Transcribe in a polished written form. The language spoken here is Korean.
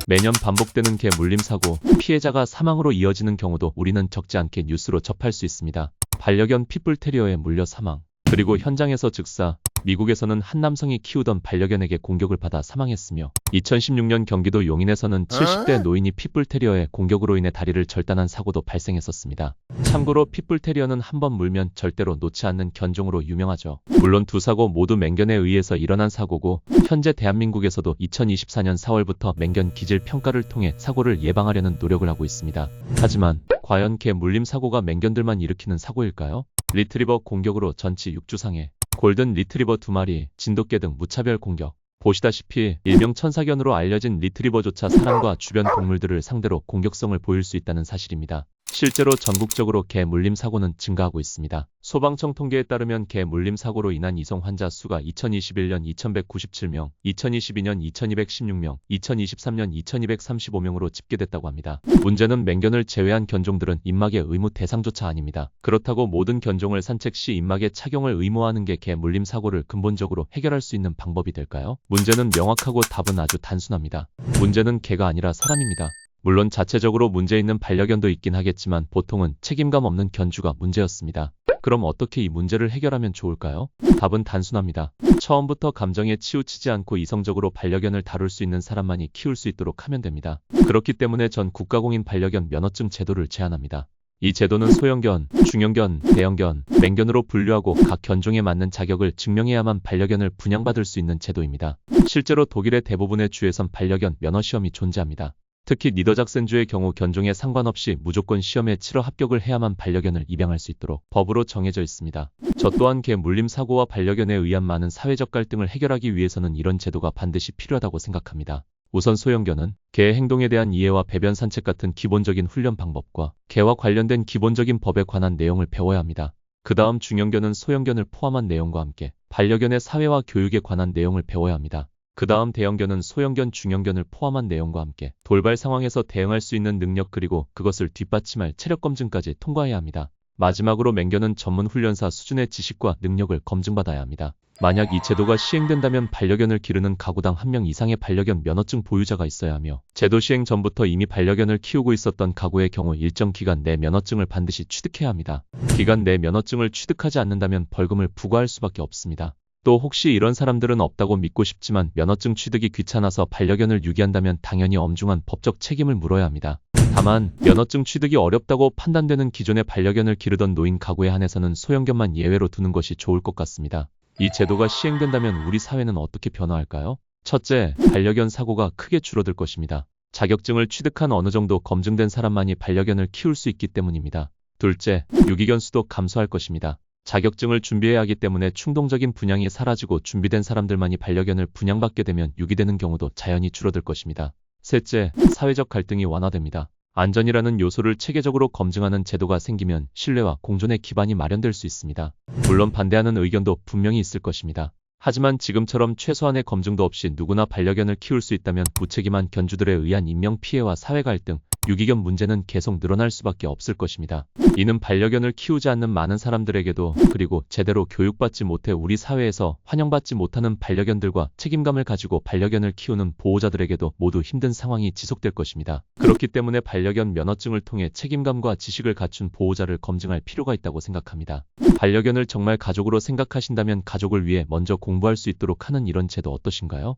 매년 반복되는 개 물림 사고, 피해자가 사망으로 이어지는 경우도 우리는 적지 않게 뉴스로 접할 수 있습니다. 반려견 핏불테리어에 물려 사망. 그리고 현장에서 즉사, 미국에서는 한 남성이 키우던 반려견에게 공격을 받아 사망했으며 2016년 경기도 용인에서는 70대 노인이 핏불테리어의 공격으로 인해 다리를 절단한 사고도 발생했었습니다. 참고로 핏불테리어는 한번 물면 절대로 놓지 않는 견종으로 유명하죠. 물론 두 사고 모두 맹견에 의해서 일어난 사고고, 현재 대한민국에서도 2024년 4월부터 맹견 기질 평가를 통해 사고를 예방하려는 노력을 하고 있습니다. 하지만 과연 개 물림 사고가 맹견들만 일으키는 사고일까요? 리트리버 공격으로 전치 6주상해, 골든 리트리버 2마리, 진돗개 등 무차별 공격. 보시다시피 일명 천사견으로 알려진 리트리버조차 사람과 주변 동물들을 상대로 공격성을 보일 수 있다는 사실입니다. 실제로 전국적으로 개 물림 사고는 증가하고 있습니다. 소방청 통계에 따르면 개 물림 사고로 인한 이송 환자 수가 2021년 2197명, 2022년 2216명, 2023년 2235명으로 집계됐다고 합니다. 문제는 맹견을 제외한 견종들은 입막의 의무 대상조차 아닙니다. 그렇다고 모든 견종을 산책 시 입막의 착용을 의무화하는 게 개 물림 사고를 근본적으로 해결할 수 있는 방법이 될까요? 문제는 명확하고 답은 아주 단순합니다. 문제는 개가 아니라 사람입니다. 물론 자체적으로 문제 있는 반려견도 있긴 하겠지만 보통은 책임감 없는 견주가 문제였습니다. 그럼 어떻게 이 문제를 해결하면 좋을까요? 답은 단순합니다. 처음부터 감정에 치우치지 않고 이성적으로 반려견을 다룰 수 있는 사람만이 키울 수 있도록 하면 됩니다. 그렇기 때문에 전 국가공인 반려견 면허증 제도를 제안합니다. 이 제도는 소형견, 중형견, 대형견, 맹견으로 분류하고 각 견종에 맞는 자격을 증명해야만 반려견을 분양받을 수 있는 제도입니다. 실제로 독일의 대부분의 주에선 반려견 면허시험이 존재합니다. 특히 니더작센주의 경우 견종에 상관없이 무조건 시험에 치러 합격을 해야만 반려견을 입양할 수 있도록 법으로 정해져 있습니다. 저 또한 개 물림 사고와 반려견에 의한 많은 사회적 갈등을 해결하기 위해서는 이런 제도가 반드시 필요하다고 생각합니다. 우선 소형견은 개의 행동에 대한 이해와 배변 산책 같은 기본적인 훈련 방법과 개와 관련된 기본적인 법에 관한 내용을 배워야 합니다. 그 다음 중형견은 소형견을 포함한 내용과 함께 반려견의 사회와 교육에 관한 내용을 배워야 합니다. 그 다음 대형견은 소형견, 중형견을 포함한 내용과 함께 돌발 상황에서 대응할 수 있는 능력 그리고 그것을 뒷받침할 체력 검증까지 통과해야 합니다. 마지막으로 맹견은 전문 훈련사 수준의 지식과 능력을 검증받아야 합니다. 만약 이 제도가 시행된다면 반려견을 기르는 가구당 1명 이상의 반려견 면허증 보유자가 있어야 하며 제도 시행 전부터 이미 반려견을 키우고 있었던 가구의 경우 일정 기간 내 면허증을 반드시 취득해야 합니다. 기간 내 면허증을 취득하지 않는다면 벌금을 부과할 수밖에 없습니다. 또 혹시 이런 사람들은 없다고 믿고 싶지만 면허증 취득이 귀찮아서 반려견을 유기한다면 당연히 엄중한 법적 책임을 물어야 합니다. 다만 면허증 취득이 어렵다고 판단되는 기존의 반려견을 기르던 노인 가구에 한해서는 소형견만 예외로 두는 것이 좋을 것 같습니다. 이 제도가 시행된다면 우리 사회는 어떻게 변화할까요? 첫째, 반려견 사고가 크게 줄어들 것입니다. 자격증을 취득한 어느 정도 검증된 사람만이 반려견을 키울 수 있기 때문입니다. 둘째, 유기견 수도 감소할 것입니다. 자격증을 준비해야 하기 때문에 충동적인 분양이 사라지고 준비된 사람들만이 반려견을 분양받게 되면 유기되는 경우도 자연히 줄어들 것입니다. 셋째, 사회적 갈등이 완화됩니다. 안전이라는 요소를 체계적으로 검증하는 제도가 생기면 신뢰와 공존의 기반이 마련될 수 있습니다. 물론 반대하는 의견도 분명히 있을 것입니다. 하지만 지금처럼 최소한의 검증도 없이 누구나 반려견을 키울 수 있다면 무책임한 견주들에 의한 인명피해와 사회 갈등, 유기견 문제는 계속 늘어날 수밖에 없을 것입니다. 이는 반려견을 키우지 않는 많은 사람들에게도 그리고 제대로 교육받지 못해 우리 사회에서 환영받지 못하는 반려견들과 책임감을 가지고 반려견을 키우는 보호자들에게도 모두 힘든 상황이 지속될 것입니다. 그렇기 때문에 반려견 면허증을 통해 책임감과 지식을 갖춘 보호자를 검증할 필요가 있다고 생각합니다. 반려견을 정말 가족으로 생각하신다면 가족을 위해 먼저 공부할 수 있도록 하는 이런 제도 어떠신가요?